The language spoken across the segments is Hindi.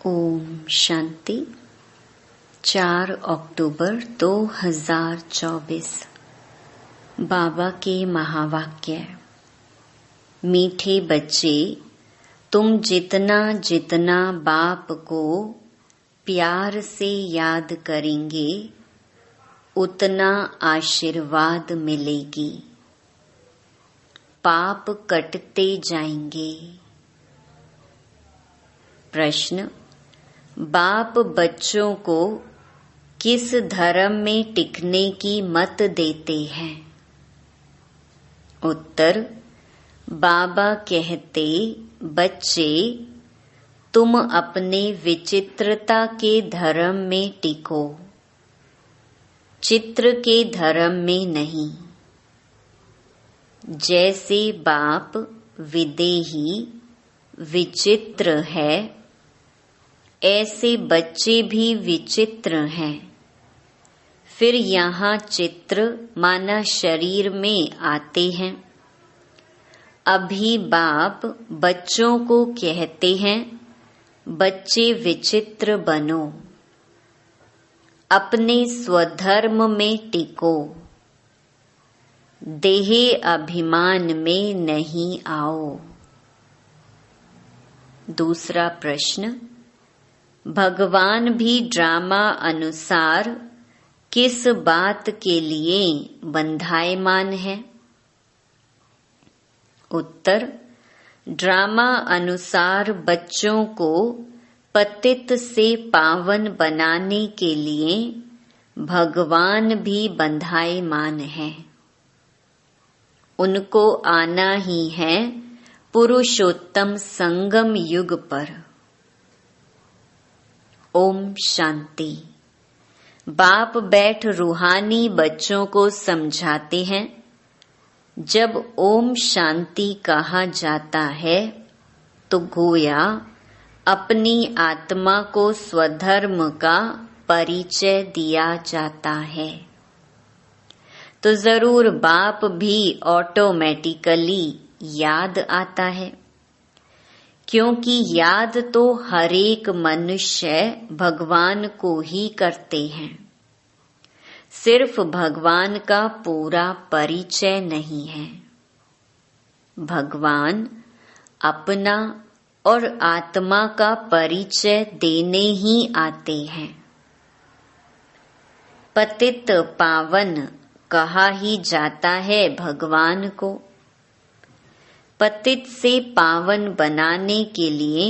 ओम शांति। 4 अक्टूबर 2024। बाबा के महावाक्य। मीठे बच्चे, तुम जितना जितना बाप को प्यार से याद करेंगे उतना आशीर्वाद मिलेगी। पाप कटते जाएंगे। प्रश्न, बाप बच्चों को किस धर्म में टिकने की मत देते हैं? उत्तर, बाबा कहते, बच्चे तुम अपने विचित्रता के धर्म में टिको, चित्र के धर्म में नहीं। जैसे बाप विदेही विचित्र है, ऐसे बच्चे भी विचित्र हैं। फिर यहाँ चित्र माना शरीर में आते हैं। अभी बाप बच्चों को कहते हैं, बच्चे विचित्र बनो, अपने स्वधर्म में टिको, देह अभिमान में नहीं आओ। दूसरा प्रश्न, भगवान भी ड्रामा अनुसार किस बात के लिए बंधायमान है? उत्तर, ड्रामा अनुसार बच्चों को पतित से पावन बनाने के लिए भगवान भी बंधायमान है। उनको आना ही है पुरुषोत्तम संगम युग पर। ओम शांति। बाप बैठ रूहानी बच्चों को समझाते हैं। जब ओम शांति कहा जाता है तो गोया अपनी आत्मा को स्वधर्म का परिचय दिया जाता है। तो जरूर बाप भी ऑटोमेटिकली याद आता है, क्योंकि याद तो हर एक मनुष्य भगवान को ही करते हैं। सिर्फ भगवान का पूरा परिचय नहीं है। भगवान अपना और आत्मा का परिचय देने ही आते हैं। पतित पावन कहा ही जाता है भगवान को। पतित से पावन बनाने के लिए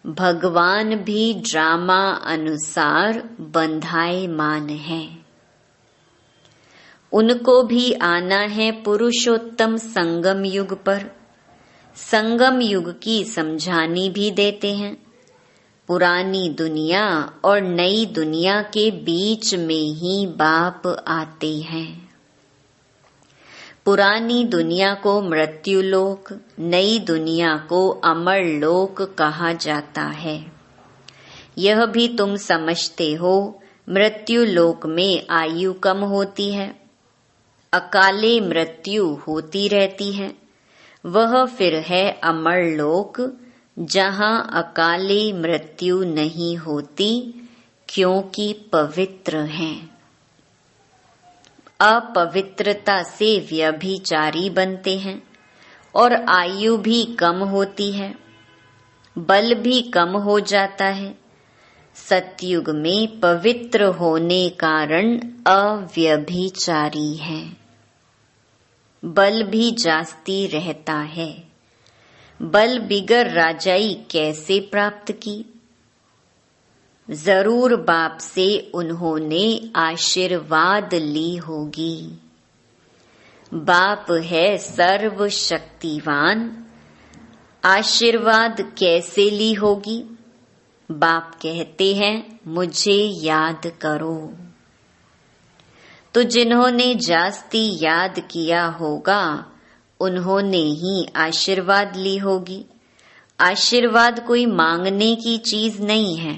भगवान भी ड्रामा अनुसार बंधायमान है। उनको भी आना है पुरुषोत्तम संगम युग पर। संगम युग की समझानी भी देते हैं। पुरानी दुनिया और नई दुनिया के बीच में ही बाप आते हैं। पुरानी दुनिया को मृत्यु लोक, नई दुनिया को अमर लोक कहा जाता है। यह भी तुम समझते हो, मृत्यु लोक में आयु कम होती है, अकाले मृत्यु होती रहती है। वह फिर है अमर लोक, जहाँ अकाले मृत्यु नहीं होती, क्योंकि पवित्र हैं। अपवित्रता से व्यभिचारी बनते हैं और आयु भी कम होती है, बल भी कम हो जाता है। सतयुग में पवित्र होने कारण अव्यभिचारी है, बल भी जास्ती रहता है। बल बिगर राजाई कैसे प्राप्त की? जरूर बाप से उन्होंने आशीर्वाद ली होगी। बाप है सर्वशक्तिवान, आशीर्वाद कैसे ली होगी? बाप कहते हैं, मुझे याद करो। तो जिन्होंने जास्ती याद किया होगा उन्होंने ही आशीर्वाद ली होगी। आशीर्वाद कोई मांगने की चीज नहीं है,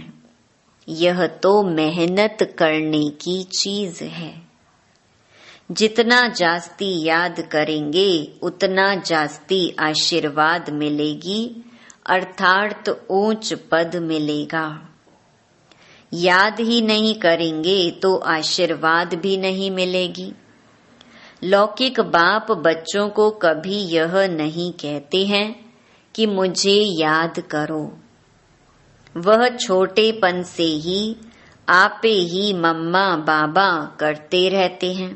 यह तो मेहनत करने की चीज है। जितना जास्ती याद करेंगे उतना जास्ती आशीर्वाद मिलेगी अर्थात ऊंच पद मिलेगा। याद ही नहीं करेंगे तो आशीर्वाद भी नहीं मिलेगी। लौकिक बाप बच्चों को कभी यह नहीं कहते हैं कि मुझे याद करो। वह छोटेपन से ही आपे ही मम्मा बाबा करते रहते हैं।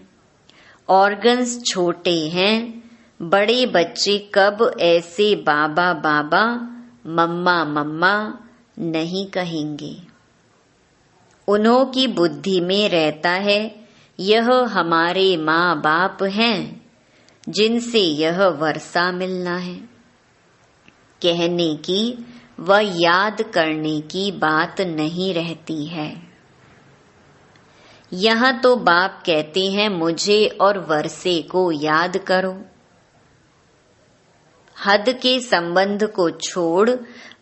ऑर्गन्स छोटे हैं, बड़े बच्चे कब ऐसे बाबा बाबा मम्मा मम्मा नहीं कहेंगे। उन्हों की बुद्धि में रहता है यह हमारे माँ बाप हैं जिनसे यह वर्षा मिलना है। कहने की व याद करने की बात नहीं रहती है। यहाँ तो बाप कहते हैं मुझे और वर्षे को याद करो। हद के संबंध को छोड़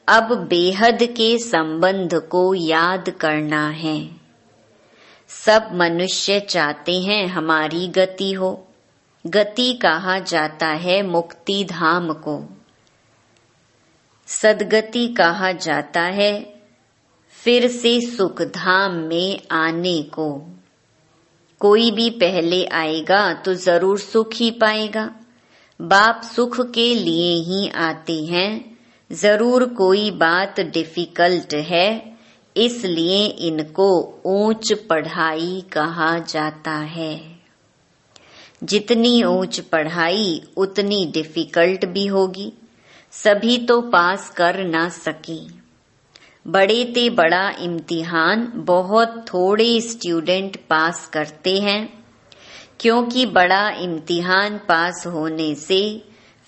अब बेहद के संबंध को याद करना है। सब मनुष्य चाहते हैं हमारी गति हो। गति कहा जाता है मुक्ति धाम को। सदगति कहा जाता है फिर से सुख धाम में आने को। कोई भी पहले आएगा तो जरूर सुख ही पाएगा। बाप सुख के लिए ही आते हैं। जरूर कोई बात डिफिकल्ट है, इसलिए इनको ऊंच पढ़ाई कहा जाता है। जितनी ऊंच पढ़ाई उतनी डिफिकल्ट भी होगी। सभी तो पास कर ना सके। बड़े ते बड़ा इम्तिहान बहुत थोड़े स्टूडेंट पास करते हैं, क्योंकि बड़ा इम्तिहान पास होने से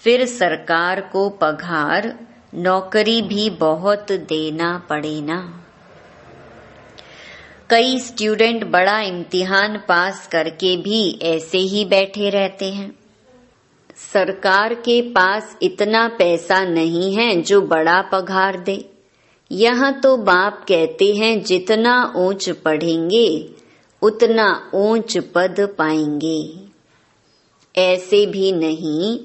फिर सरकार को पगार नौकरी भी बहुत देना पड़े ना। कई स्टूडेंट बड़ा इम्तिहान पास करके भी ऐसे ही बैठे रहते हैं। सरकार के पास इतना पैसा नहीं है जो बड़ा पगार दे। यहाँ तो बाप कहते हैं जितना ऊंच पढ़ेंगे उतना ऊंच पद पाएंगे। ऐसे भी नहीं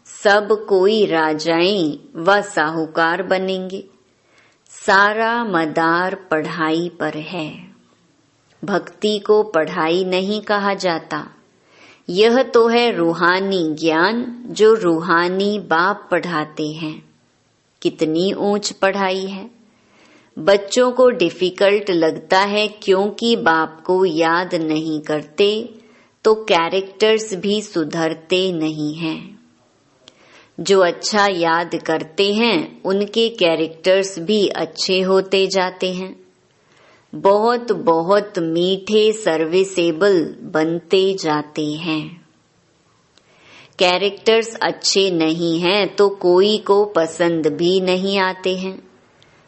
सब कोई राजाएं व साहूकार बनेंगे। सारा मदार पढ़ाई पर है। भक्ति को पढ़ाई नहीं कहा जाता। यह तो है रूहानी ज्ञान जो रूहानी बाप पढ़ाते हैं। कितनी ऊंच पढ़ाई है। बच्चों को डिफिकल्ट लगता है क्योंकि बाप को याद नहीं करते तो कैरेक्टर्स भी सुधरते नहीं हैं। जो अच्छा याद करते हैं उनके कैरेक्टर्स भी अच्छे होते जाते हैं। बहुत बहुत मीठे सर्विसेबल बनते जाते हैं। कैरेक्टर्स अच्छे नहीं हैं तो कोई को पसंद भी नहीं आते हैं।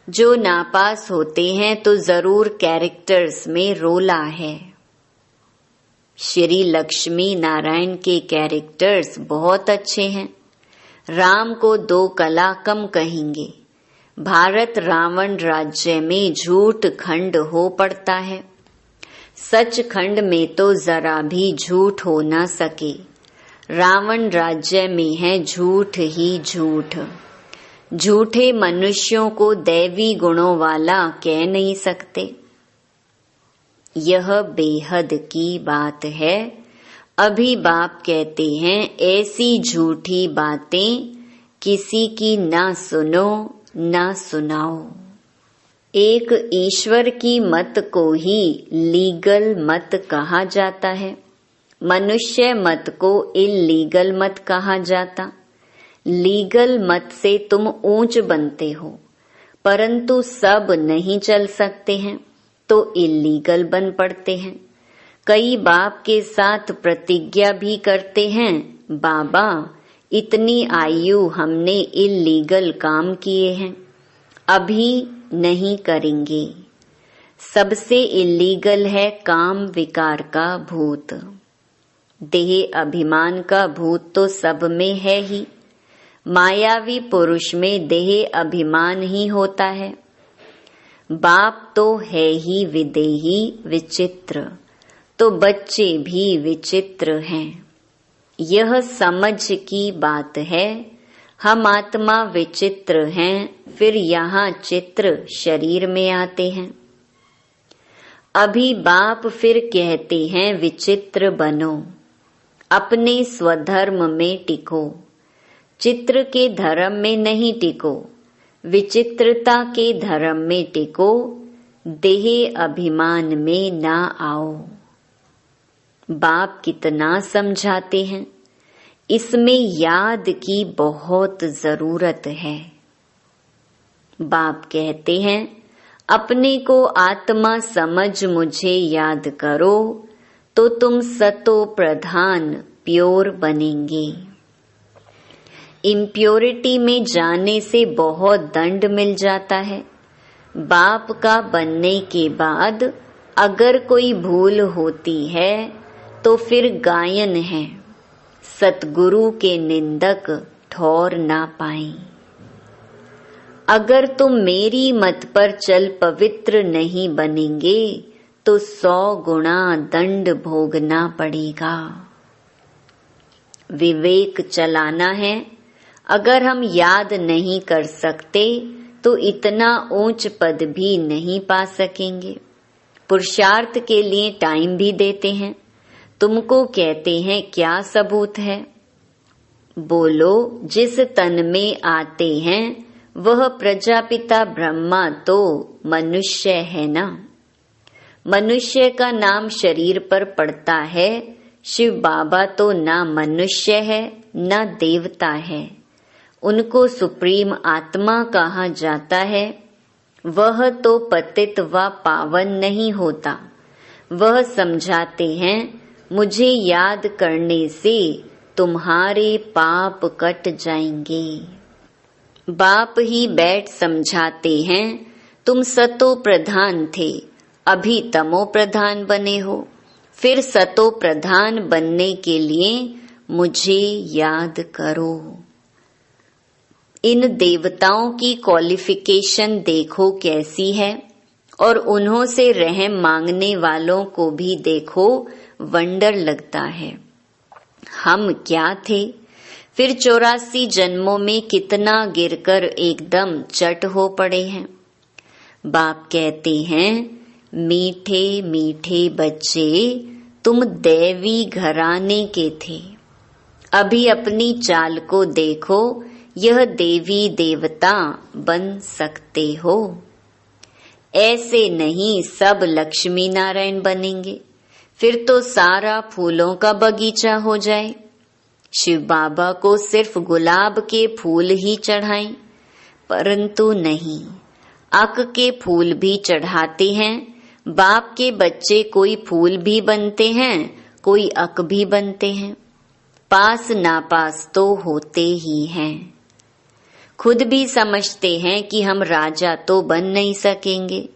जो नापास होते हैं तो जरूर कैरेक्टर्स में रोला है। श्री लक्ष्मी नारायण के कैरेक्टर्स बहुत अच्छे हैं। राम को 2 कला कम कहेंगे। भारत रावण राज्य में झूठ खंड हो पड़ता है। सच खंड में तो जरा भी झूठ हो ना सके। रावण राज्य में है झूठ ही झूठ। झूठे मनुष्यों को दैवी गुणों वाला कह नहीं सकते। यह बेहद की बात है। अभी बाप कहते हैं ऐसी झूठी बातें किसी की ना सुनो ना सुनाओ। एक ईश्वर की मत को ही लीगल मत कहा जाता है। मनुष्य मत को इल्लीगल मत कहा जाता। लीगल मत से तुम ऊंच बनते हो, परंतु सब नहीं चल सकते हैं तो इल्लीगल बन पड़ते हैं। कई बाप के साथ प्रतिज्ञा भी करते हैं, बाबा इतनी आयु हमने इल्लीगल काम किए हैं, अभी नहीं करेंगे। सबसे इल्लीगल है काम विकार का भूत। देह अभिमान का भूत तो सब में है ही। मायावी पुरुष में देह अभिमान ही होता है। बाप तो है ही विदेही विचित्र, तो बच्चे भी विचित्र हैं। यह समझ की बात है। हम आत्मा विचित्र हैं, फिर यहाँ चित्र शरीर में आते हैं। अभी बाप फिर कहते हैं विचित्र बनो, अपने स्वधर्म में टिको, चित्र के धर्म में नहीं टिको, विचित्रता के धर्म में टिको, देह अभिमान में ना आओ। बाप कितना समझाते हैं, इसमें याद की बहुत जरूरत है। बाप कहते हैं अपने को आत्मा समझ मुझे याद करो तो तुम सतो प्रधान प्योर बनेंगे। इम्प्योरिटी में जाने से बहुत दंड मिल जाता है। बाप का बनने के बाद अगर कोई भूल होती है तो फिर गायन है, सतगुरु के निंदक ठौर ना पाए। अगर तुम मेरी मत पर चल पवित्र नहीं बनेंगे तो 100 गुना दंड भोगना पड़ेगा। विवेक चलाना है। अगर हम याद नहीं कर सकते तो इतना ऊंच पद भी नहीं पा सकेंगे। पुरुषार्थ के लिए टाइम भी देते हैं। तुमको कहते हैं क्या सबूत है? बोलो, जिस तन में आते हैं वह प्रजापिता ब्रह्मा तो मनुष्य है ना। मनुष्य का नाम शरीर पर पड़ता है। शिव बाबा तो ना मनुष्य है ना देवता है। उनको सुप्रीम आत्मा कहा जाता है। वह तो पतित व पावन नहीं होता। वह समझाते हैं मुझे याद करने से तुम्हारे पाप कट जाएंगे। बाप ही बैठ समझाते हैं तुम सतो प्रधान थे, अभी तमो प्रधान बने हो। फिर सतो प्रधान बनने के लिए मुझे याद करो। इन देवताओं की क्वालिफिकेशन देखो कैसी है, और उन्हों से रहम मांगने वालों को भी देखो, वंडर लगता है। हम क्या थे? फिर 84 जन्मों में कितना गिरकर एकदम चट हो पड़े हैं। बाप कहते हैं मीठे मीठे बच्चे, तुम दैवी घराने के थे। अभी अपनी चाल को देखो, यह देवी देवता बन सकते हो। ऐसे नहीं सब लक्ष्मी नारायण बनेंगे, फिर तो सारा फूलों का बगीचा हो जाए। शिव बाबा को सिर्फ गुलाब के फूल ही चढ़ाएं, परंतु नहीं, अक के फूल भी चढ़ाते हैं। बाप के बच्चे कोई फूल भी बनते हैं, कोई अक भी बनते हैं। पास नापास तो होते ही हैं। खुद भी समझते हैं कि हम राजा तो बन नहीं सकेंगे।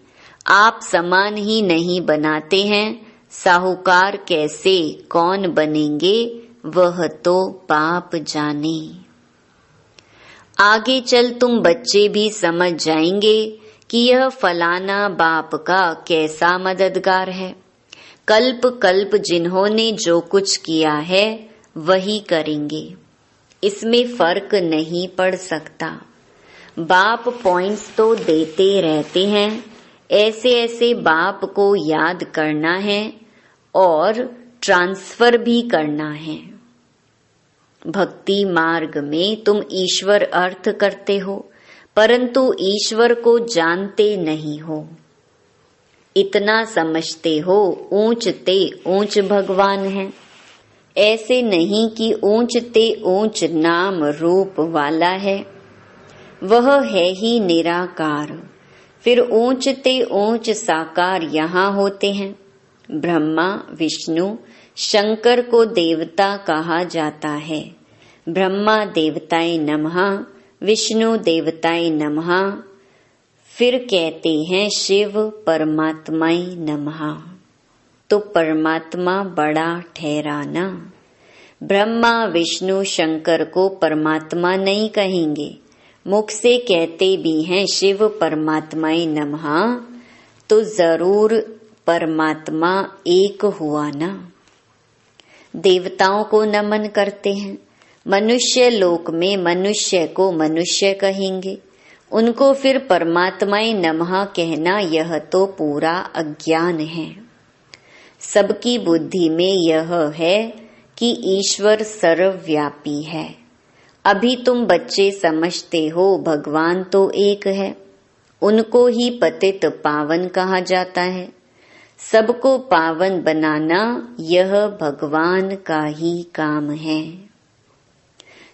आप समान ही नहीं बनाते हैं, साहूकार कैसे कौन बनेंगे वह तो बाप जाने। आगे चल तुम बच्चे भी समझ जाएंगे कि यह फलाना बाप का कैसा मददगार है। कल्प कल्प जिन्होंने जो कुछ किया है वही करेंगे, इसमें फर्क नहीं पड़ सकता। बाप पॉइंट्स तो देते रहते हैं। ऐसे ऐसे बाप को याद करना है और ट्रांसफर भी करना है। भक्ति मार्ग में तुम ईश्वर अर्थ करते हो, परंतु ईश्वर को जानते नहीं हो। इतना समझते हो ऊंच ते ऊंच भगवान है। ऐसे नहीं कि ऊंच ते ऊंच नाम रूप वाला है, वह है ही निराकार। फिर ऊंच ते ऊंच साकार यहाँ होते हैं। ब्रह्मा विष्णु शंकर को देवता कहा जाता है। ब्रह्मा देवताय नमः, विष्णु देवताय नमः। फिर कहते हैं शिव परमात्माय नमः। तो परमात्मा बड़ा ठहराना। ब्रह्मा विष्णु शंकर को परमात्मा नहीं कहेंगे, मुख से कहते भी हैं शिव परमात्माय नमः, तो जरूर परमात्मा एक हुआ ना। देवताओं को नमन करते हैं, मनुष्य लोक में मनुष्य को मनुष्य कहेंगे, उनको फिर परमात्माए नमः कहना यह तो पूरा अज्ञान है। सबकी बुद्धि में यह है कि ईश्वर सर्वव्यापी है। अभी तुम बच्चे समझते हो भगवान तो एक है, उनको ही पतित पावन कहा जाता है। सबको पावन बनाना यह भगवान का ही काम है।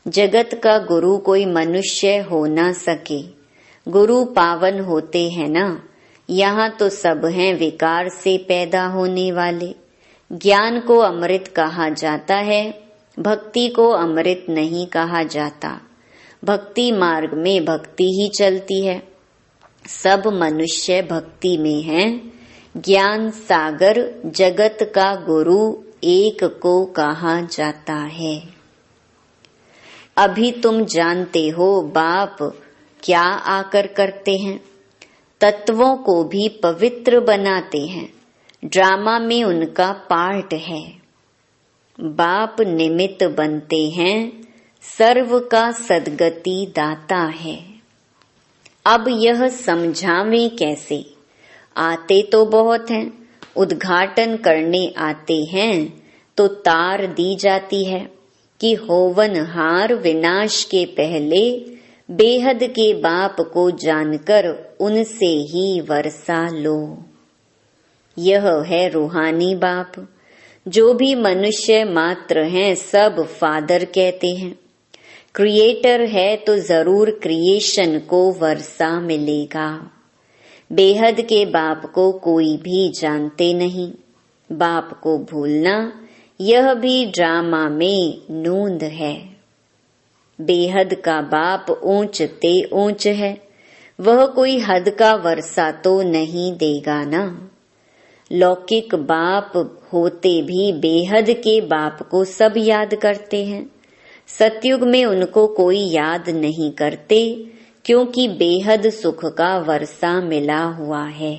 जगत का गुरु कोई मनुष्य हो ना सके, गुरु पावन होते हैं ना। यहाँ तो सब हैं विकार से पैदा होने वाले। ज्ञान को अमृत कहा जाता है, भक्ति को अमृत नहीं कहा जाता। भक्ति मार्ग में भक्ति ही चलती है। सब मनुष्य भक्ति में हैं। ज्ञान सागर जगत का गुरु एक को कहा जाता है। अभी तुम जानते हो बाप क्या आकर करते हैं, तत्वों को भी पवित्र बनाते हैं। ड्रामा में उनका पार्ट है। बाप निमित्त बनते हैं, सर्व का सद्गति दाता है। अब यह समझावें कैसे? आते तो बहुत हैं, उद्घाटन करने आते हैं तो तार दी जाती है कि होवनहार विनाश के पहले बेहद के बाप को जानकर उनसे ही वर्षा लो। यह है रूहानी बाप। जो भी मनुष्य मात्र हैं सब फादर कहते हैं। क्रिएटर है तो जरूर क्रिएशन को वर्षा मिलेगा। बेहद के बाप को कोई भी जानते नहीं। बाप को भूलना यह भी ड्रामा में नूंद है। बेहद का बाप ऊंच ते ऊंच है, वह कोई हद का वर्षा तो नहीं देगा ना। लौकिक बाप होते भी बेहद के बाप को सब याद करते हैं। सतयुग में उनको कोई याद नहीं करते, क्योंकि बेहद सुख का वर्षा मिला हुआ है।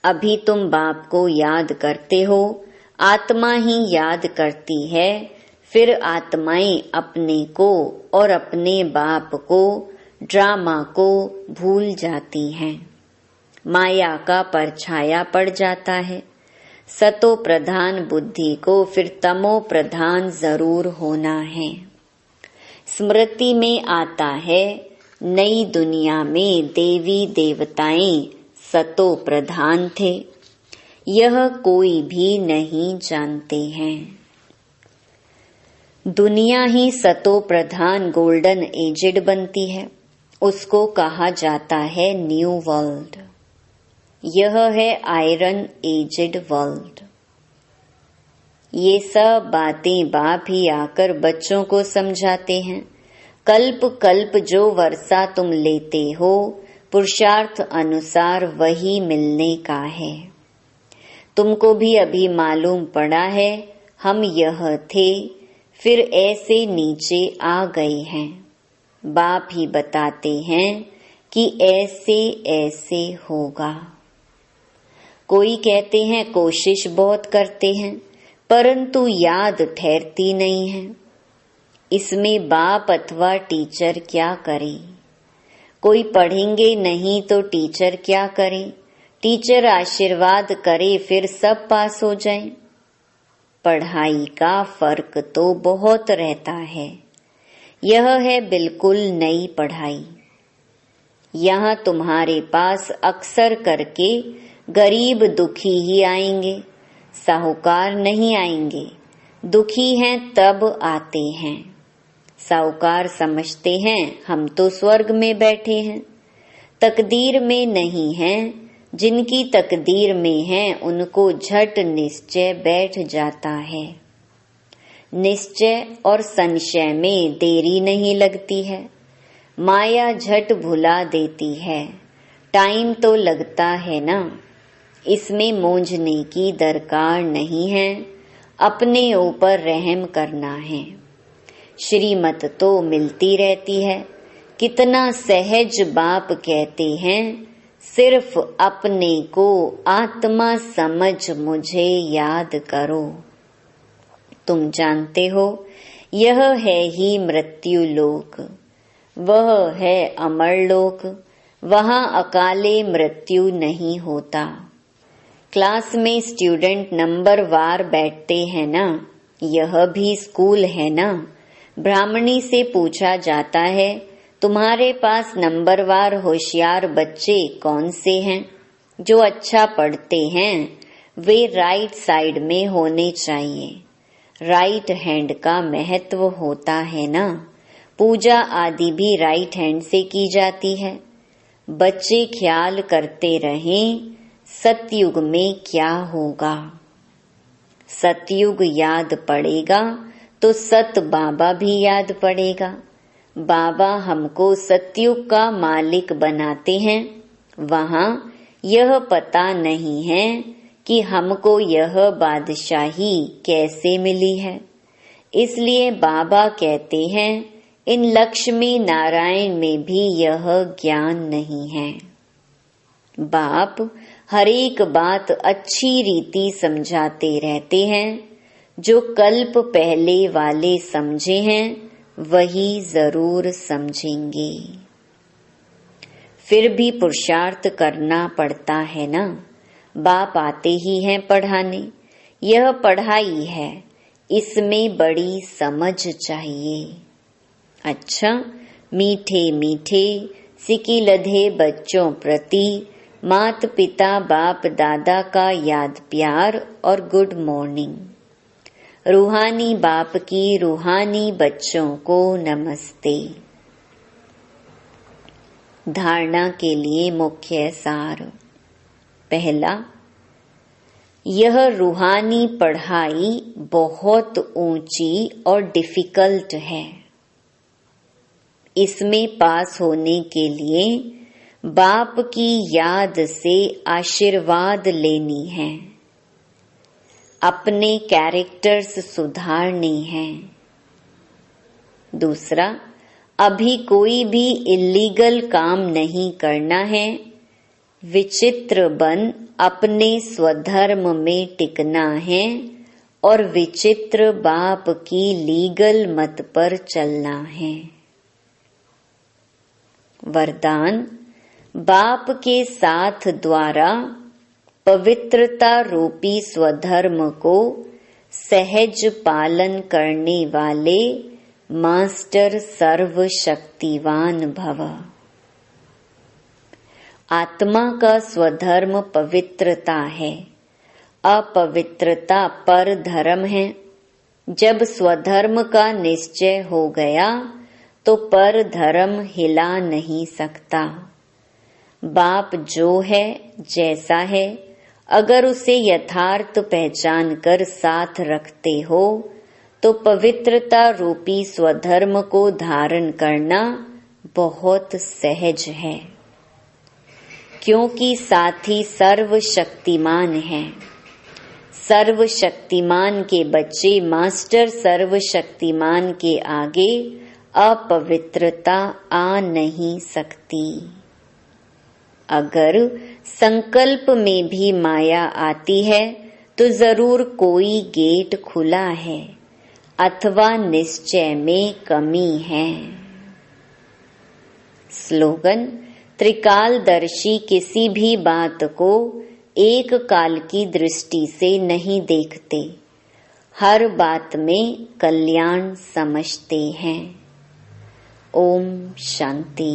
अभी तुम बाप को याद करते हो, आत्मा ही याद करती है। फिर आत्माएं अपने को और अपने बाप को, ड्रामा को भूल जाती हैं। माया का परछाया पड़ जाता है। सतो प्रधान बुद्धि को फिर तमो प्रधान जरूर होना है। स्मृति में आता है नई दुनिया में देवी देवताएं सतो प्रधान थे। यह कोई भी नहीं जानते हैं। दुनिया ही सतो प्रधान गोल्डन एजेड बनती है, उसको कहा जाता है न्यू वर्ल्ड। यह है आयरन एजेड वर्ल्ड। ये सब बातें बाप ही आकर बच्चों को समझाते हैं। कल्प कल्प जो वर्षा तुम लेते हो, पुरुषार्थ अनुसार वही मिलने का है। तुमको भी अभी मालूम पड़ा है हम यह थे, फिर ऐसे नीचे आ गए हैं। बाप ही बताते हैं कि ऐसे ऐसे होगा। कोई कहते हैं कोशिश बहुत करते हैं, परंतु याद ठहरती नहीं है। इसमें बाप अथवा टीचर क्या करे? कोई पढ़ेंगे नहीं तो टीचर क्या करे? टीचर आशीर्वाद करे फिर सब पास हो जाएं। पढ़ाई का फर्क तो बहुत रहता है। यह है बिल्कुल नई पढ़ाई। यहाँ तुम्हारे पास अक्सर करके गरीब दुखी ही आएंगे, साहूकार नहीं आएंगे। दुखी हैं तब आते हैं। साहूकार समझते हैं हम तो स्वर्ग में बैठे हैं, तकदीर में नहीं हैं। जिनकी तकदीर में है उनको झट निश्चय बैठ जाता है। निश्चय और संशय में देरी नहीं लगती है। माया झट भुला देती है। टाइम तो लगता है ना, इसमें मूंझने की दरकार नहीं है। अपने ऊपर रहम करना है। श्रीमत तो मिलती रहती है। कितना सहज बाप कहते हैं, सिर्फ अपने को आत्मा समझ मुझे याद करो। तुम जानते हो यह है ही मृत्यु लोक, वह है अमर लोक, वहाँ अकाले मृत्यु नहीं होता। क्लास में स्टूडेंट नंबर वार बैठते हैं ना, यह भी स्कूल है ना। ब्राह्मणी से पूछा जाता है, तुम्हारे पास नंबरवार होशियार बच्चे कौन से हैं? जो अच्छा पढ़ते हैं वे राइट साइड में होने चाहिए। राइट हैंड का महत्व होता है ना, पूजा आदि भी राइट हैंड से की जाती है। बच्चे ख्याल करते रहें सतयुग में क्या होगा। सतयुग याद पड़ेगा तो सत बाबा भी याद पड़ेगा। बाबा हमको सतयुग का मालिक बनाते हैं। वहाँ यह पता नहीं है कि हमको यह बादशाही कैसे मिली है। इसलिए बाबा कहते हैं इन लक्ष्मी नारायण में भी यह ज्ञान नहीं है। बाप हर एक बात अच्छी रीति समझाते रहते हैं। जो कल्प पहले वाले समझे हैं वही जरूर समझेंगे। फिर भी पुरुषार्थ करना पड़ता है ना। बाप आते ही हैं पढ़ाने। यह पढ़ाई है, इसमें बड़ी समझ चाहिए। अच्छा, मीठे मीठे सिकी लधे बच्चों प्रति मात पिता बाप दादा का याद प्यार और गुड मॉर्निंग। रूहानी बाप की रूहानी बच्चों को नमस्ते। धारणा के लिए मुख्य सार। पहला, यह रूहानी पढ़ाई बहुत ऊंची और डिफिकल्ट है। इसमें पास होने के लिए बाप की याद से आशीर्वाद लेनी है, अपने कैरेक्टर्स सुधारने हैं। दूसरा, अभी कोई भी इल्लीगल काम नहीं करना है। विचित्र बन अपने स्वधर्म में टिकना है और विचित्र बाप की लीगल मत पर चलना है। वरदान, बाप के साथ द्वारा पवित्रता रूपी स्वधर्म को सहज पालन करने वाले मास्टर सर्वशक्तिवान भव। आत्मा का स्वधर्म पवित्रता है, अपवित्रता पर धर्म है। जब स्वधर्म का निश्चय हो गया तो पर धर्म हिला नहीं सकता। बाप जो है जैसा है, अगर उसे यथार्थ पहचान कर साथ रखते हो तो पवित्रता रूपी स्वधर्म को धारण करना बहुत सहज है, क्योंकि साथी सर्वशक्तिमान है। सर्वशक्तिमान के बच्चे मास्टर सर्वशक्तिमान के आगे अपवित्रता आ नहीं सकती। अगर संकल्प में भी माया आती है तो जरूर कोई गेट खुला है अथवा निश्चय में कमी है। स्लोगन, त्रिकालदर्शी किसी भी बात को एक काल की दृष्टि से नहीं देखते, हर बात में कल्याण समझते हैं। ओम शांति।